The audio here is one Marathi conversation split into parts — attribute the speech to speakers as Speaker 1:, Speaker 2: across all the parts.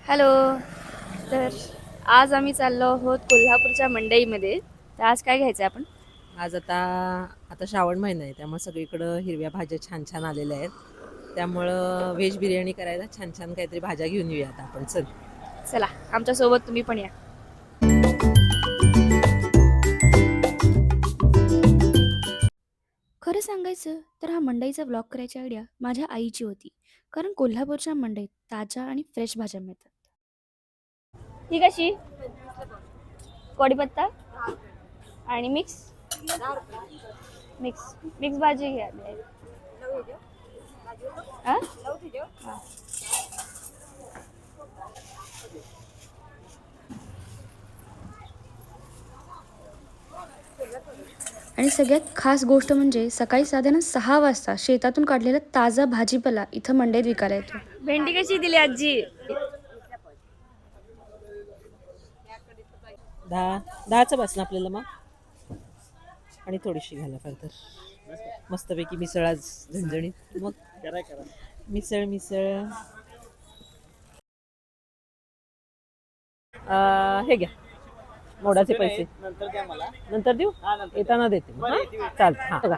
Speaker 1: हॅलो. तर आज आम्ही चाललो आहोत कोल्हापूरच्या मंडईमध्ये. तर आज काय घ्यायचं आपण?
Speaker 2: आज आता आता श्रावण महिना आहे, त्यामुळे सगळीकडं हिरव्या भाज्या छान छान आलेल्या आहेत. त्यामुळं व्हेज बिर्याणी करायला छान छान काहीतरी भाज्या घेऊन येऊया आता आपण. चल.
Speaker 1: चला आमच्यासोबत तुम्ही पण या. खरं सांगायचं तर हा मंडईचा ब्लॉग करायची आयडिया माझ्या आईची होती. कारण कोल्हापूरच्या मंडईत ताज्या आणि फ्रेश भाज्या मिळतात. ही कशी? कढीपत्ता आणि मिक्स मिक्स मिक्स भाजी घ्या. हा? हा. आणि सगळ्यात खास गोष्ट म्हणजे सकाळी साधारण 6 वाजता शेतातून काढलेला ताजा भाजीपाला इथं मंडईत विकायला येतो. भेंडी कशी दिली आजी?
Speaker 2: 10चं बस ना आपल्याला मग. आणि थोडीशी घाला फार तर. मस्तपैकी मिसळ आज झणझणीत. मग मिसळ मिसळ हे घ्या मोडाचे पैसे. नंतर देऊ, येताना देते. चालतं. हा बघा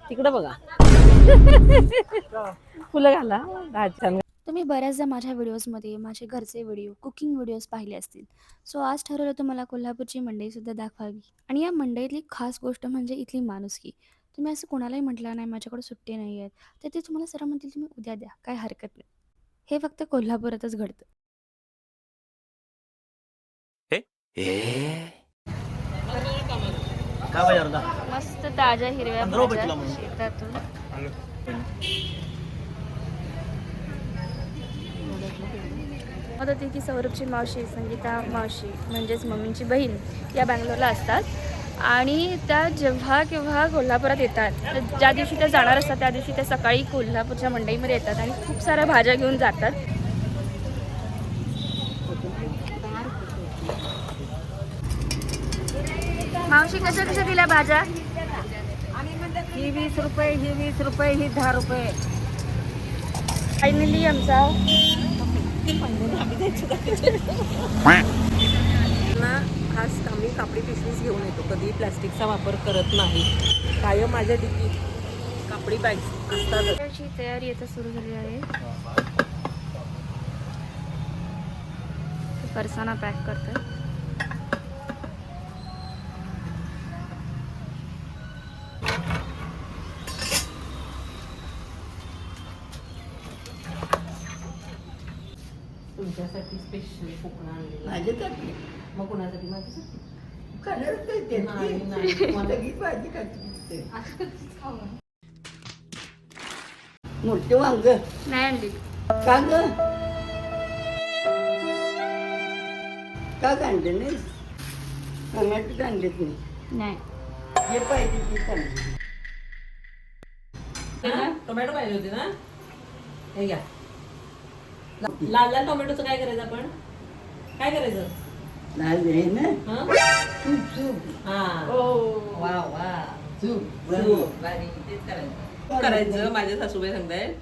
Speaker 2: तिकडं बघा. फुलं घाला. छान.
Speaker 1: तुम्ही बऱ्याचदा माझ्या व्हिडिओजमध्ये माझे घरचे व्हिडिओ, कुकिंग व्हिडिओज पाहिले असतील. सो आज ठरवलं होतं मला कोल्हापूरची मंडईसुद्धा दाखवावी. आणि या मंडईतली खास गोष्ट म्हणजे इथली माणुसकी. तुम्ही असं कोणालाही म्हटलं नाही माझ्याकडे सुट्टी नाही आहेत, तर ते तुम्हाला सरळ म्हणतील तुम्ही उद्या द्या, काय हरकत नाही. हे फक्त कोल्हापुरातच घडतं. मस्त ताज्या हिरव्या भाज्या शेतातून. मदतीची सौरभची मावशी, संगीता मावशी म्हणजेच मम्मींची बहीण, या बँगलोरला असतात. आणि त्या जेव्हा केव्हा कोल्हापुरात येतात, तर ज्या दिवशी त्या जाणार असतात त्या दिवशी त्या सकाळी कोल्हापूरच्या मंडईमध्ये येतात आणि खूप साऱ्या भाज्या घेऊन जातात. मावशी कशा कशा दिल्या भाज्या?
Speaker 3: ही 20 रुपये, ही 20 रुपये, ही 10 रुपये.
Speaker 1: फायनली आमचा
Speaker 2: ना खास आम्ही कापडी पिशवीच घेऊन येतो, कधी प्लॅस्टिकचा वापर करत नाही. कायम माझ्या डिकीत कापडी बॅग्स असतातच.
Speaker 1: तयारी आता सुरू झाली आहे. फरसाणा पॅक करते.
Speaker 2: तुमच्यासाठी स्पेशल कोकणा आणलेला.
Speaker 3: माझ्यासाठी
Speaker 2: मग कुणासाठी? माझ्यासाठी.
Speaker 3: मोठे वांग
Speaker 1: नाही आणली.
Speaker 3: का ग? का कांदे नाही? टोमॅटो आणलेत मी.
Speaker 1: नाही.
Speaker 3: जे पाहिजे ते सांग.
Speaker 2: टोमॅटो पाहिजे होते ना, हे घ्या. लाल लाल टोमॅटोचं काय करायचं आपण? काय करायचं?
Speaker 3: लाल आहे ना. Soup soup.
Speaker 2: हा. वा वा.
Speaker 3: सूप
Speaker 2: तेच करायचं. माझ्या सासूबाई सांगताय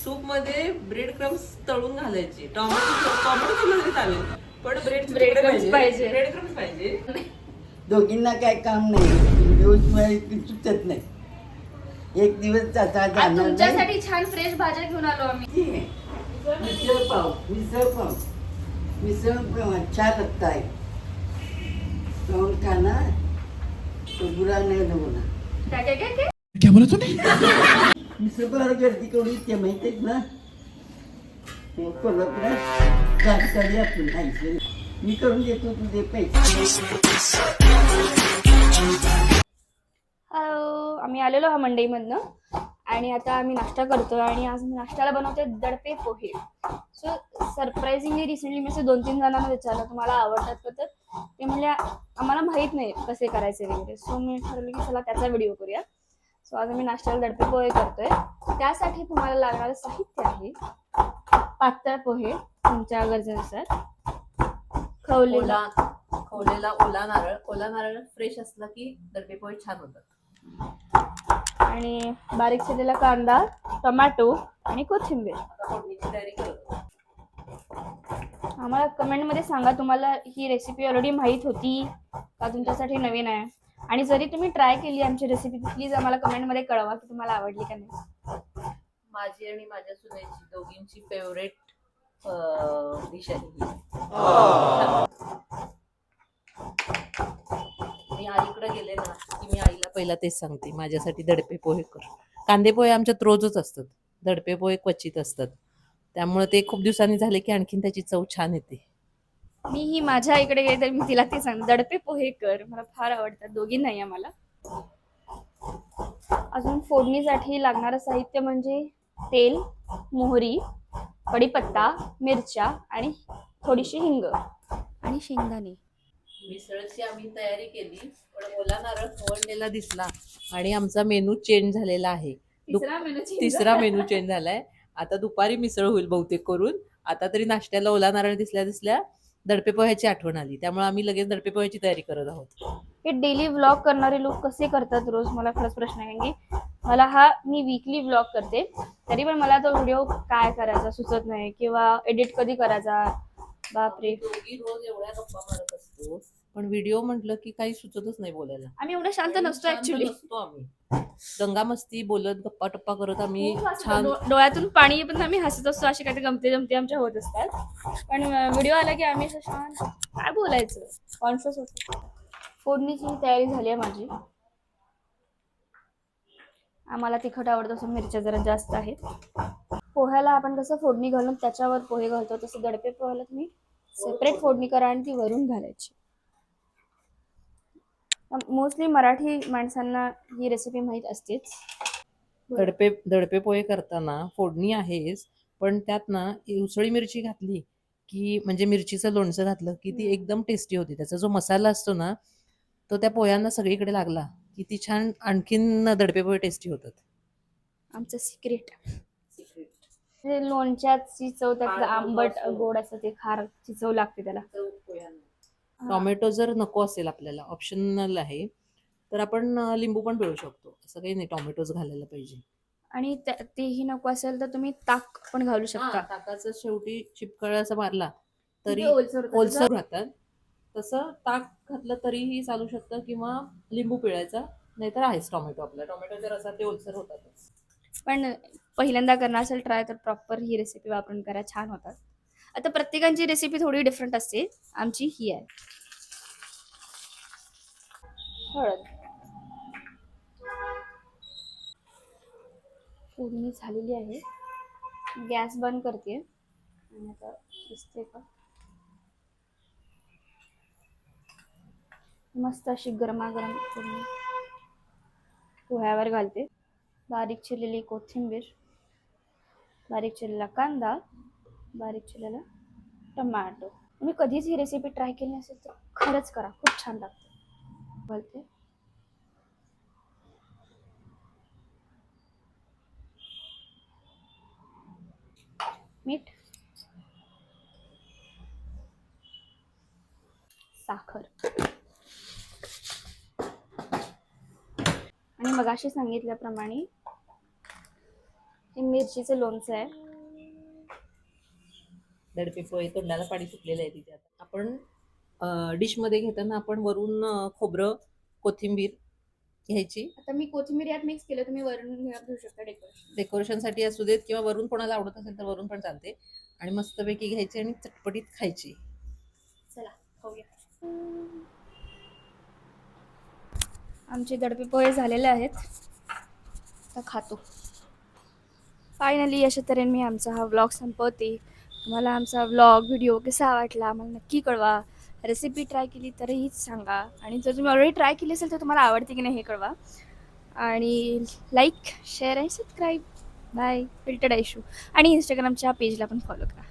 Speaker 2: सूप मध्ये ब्रेड क्रम्स तळून घालायचे. टोमॅटो तरी चालेल, पण ब्रेड क्रम्स पाहिजे.
Speaker 3: दोघींना काय काम नाही, दिवस सुचत नाही. एक दिवस जाणार नाही.
Speaker 1: तुमच्यासाठी छान फ्रेश भाज्या घेऊन आलो आम्ही.
Speaker 3: मिसळ पाव छान लगता है. कौन खाना तो बुरा नहीं होना.
Speaker 1: क्या
Speaker 4: बोला तूने?
Speaker 3: मिसळ पाव गर्दी केवढी ते माहिती आहे ना. कोल्हापुरात गाडी आपण खायचं. मी करून देतो तुझे पैसे.
Speaker 1: हॅलो, आम्ही आलेलो हा मंडईमधनं आणि आता आम्ही नाश्ता करतोय. आणि आज मी नाश्त्याला बनवते दडपे पोहे. सो सरप्राइझिंगली रिसेंटली मी 2-3 जणांना विचारलं तुम्हाला आवडतात का, तर ते म्हणले आम्हाला माहीत नाही कसे करायचे वगैरे. सो मी ठरवलं की चला त्याचा व्हिडिओ करूया. सो आज आम्ही नाश्त्याला दडपे पोहे करतोय. त्यासाठी तुम्हाला लागणारं साहित्य आहे पातळ पोहे तुमच्या गरजेनुसार, खवलेला
Speaker 2: ओला नारळ फ्रेश असला की दडपे पोहे छान होतात.
Speaker 1: आणि बारीक चिरलेला कांदा, टोमॅटो आणि कोथिंबीर.
Speaker 2: फोडणीची तयारी करतो.
Speaker 1: आम्हाला कमेंटमध्ये सांगा तुम्हाला ही रेसिपी ऑलरेडी माहीत होती का तुमच्यासाठी नवीन आहे. आणि जरी तुम्ही ट्राय केली आमची रेसिपी प्लीज आम्हाला कमेंटमध्ये कळवा की तुम्हाला आवडली का नाही.
Speaker 2: माझी आणि माझ्या सुनेची दोघींची फेवरेट डिश आहे ही. मी आईकडे गेले ना की मी आईला पहिला तेच सांगते, माझ्यासाठी दडपे पोहे कर. कांदे पोहे आमच्यात रोजच असतात, दडपे पोहे क्वचित असतात. त्यामुळे ते खूप दिवसांनी झाले की आणखीन त्याची चव छान येते.
Speaker 1: मी ही माझ्या आईकडे गेले तर मी तिला ते सांग दडपे पोहे कर, मला फार आवडतात दोघींनाही आम्हाला. अजून फोडणीसाठी लागणारं साहित्य म्हणजे तेल, मोहरी, कढीपत्ता, मिरच्या आणि थोडीशी हिंग आणि शेंगदाणे.
Speaker 2: मिसळची आम्ही तयारी केली, पण ओला नारळ खवळलेला दिसला आणि आमचा मेनू चेंज झालेला आहे. तिसरा मेनू चेंज झालाय. आता दुपारी मिसळ होईल बहुतेक करून. आता तरी नाश्त्याला ओला नारळ दिसल्या दिसल्या दडपे पोह्याची आठवण आली, त्यामुळे आम्ही लगेच दडपे पोह्याची तयारी करत आहोत.
Speaker 1: हे डेली व्लॉग करणारे लोक कसे करतात रोज, मला खरंच प्रश्न आहे. कारण की मी वीकली व्लॉग करते तरी पण मला तो व्हिडिओ काय करायचा सुचत नाही किंवा एडिट कधी करायचा. बापरे,
Speaker 2: दोघी रोज एवढ्या गप्पा मारत असतो, पण व्हिडिओ म्हटलं की काही सुचतच नाही बोलायला.
Speaker 1: आम्ही एवढं शांत नसतो ऍक्च्युली.
Speaker 2: आम्ही दंगा मस्ती बोलत गप्पा टप्पा करत आम्ही छान
Speaker 1: डोळ्यातून पाणी पण आम्ही हसत असतो. अशी काही गमते जमते आमच्या होत असतात, पण व्हिडिओ आला की आम्ही असं शांत काय बोलायचं कॉन्शियस होतो. फोडणीची तयारी झाली आहे माझी. आम्हाला तिखट आवडत असं मिरच्या जरा जास्त आहेत. पोह्याला आपण कसं फोडणी घालून त्याच्यावर पोहे घालतो तसं दडपे पोह्याला तुम्ही सेपरेट फोडणी करा आणि ती वरून घालायची. मोस्टली मराठी माणसांना ही रेसिपी माहीत असतेच.
Speaker 2: दडपे पोहे करताना फोडणी आहेच, पण त्यात ना उसळी मिरची घातली की म्हणजे मिरचीचं लोणचं घातलं की ती एकदम टेस्टी होती. त्याचा जो मसाला असतो ना तो त्या पोह्यांना सगळीकडे लागला की ती छान आणखीन दडपे पोहे टेस्टी होतात.
Speaker 1: आमचं सिक्रेट लोणच्याची चव, त्यातलं आंबट गोड असं ते खारची चव लागते त्याला.
Speaker 2: टोमॅटो जर नको असेल आपल्याला, ऑप्शनल आहे, तर आपण लिंबू पण पिळू शकतो. असं काही नाही टोमॅटोज घालायला पाहिजे.
Speaker 1: आणि तेही नको असेल तर तुम्ही ताक पण घालू शकता.
Speaker 2: ताकाचं शेवटी चिपकळा असा मारला तरी
Speaker 1: ओलसर
Speaker 2: ओलसर राहतात. तसं ताक घातलं तरीही चालू शकतं किंवा लिंबू पिळायचा, नाहीतर आहेच टोमॅटो. आपला टोमॅटोच्या रसात ते ओलसर होतातच.
Speaker 1: पण पहिल्यांदा करणार असेल ट्राय तर प्रॉपर ही रेसिपी वापरून करा, छान होतात. आता प्रत्येकाची रेसिपी थोडी डिफरंट असते, आमची ही आहे. हळद, फोडणी झालेली आहे. गॅस बंद करते आणि आता दिसते का मस्त अशी गरमागरम फोडणी पोह्यावर घालते. बारीक चिरलेली कोथिंबीर, बारीक चिरलेला कांदा, बारीक चिरलेला टमाटो. तुम्ही कधीच ही रेसिपी ट्राय केली नसेल तर खरंच करा, खूप छान लागते. घालते मीठ, साखर आणि मगाशी सांगितल्याप्रमाणे हे मिरचीचं लोणचं आहे.
Speaker 2: दडपे पोहे तोंडाला पाणी सुटलेलं आहे तिथे. आपण डिशमध्ये घेताना आपण वरून खोबरं कोथिंबीर घ्यायची.
Speaker 1: आता मी कोथिंबीर यात मिक्स केलं, तुम्ही वरून घेऊ शकता
Speaker 2: डेकोरेशनसाठी असू देत किंवा वरून कोणाला आवडत असेल तर वरून पण चालते. आणि मस्तपैकी घ्यायची आणि चटपटीत खायची.
Speaker 1: चला खाऊया. आमचे दडपे पोहे झालेले आहेत, आता खातो. फायनली अशा तऱ्हेने मी आमचा हा व्लॉग संपवते. तुम्हाला आमचा व्हिडिओ कसा वाटला आम्हाला नक्की कळवा. रेसिपी ट्राय केली तरीही सांगा, आणि जर तुम्ही ऑलरेडी ट्राय केली असेल तर तुम्हाला आवडते की नाही हे कळवा. आणि लाईक शेअर आणि सबस्क्राईब. बाय. फिल्टर्ड आयशू आणि इंस्टाग्रामच्या पेजला पण फॉलो करा.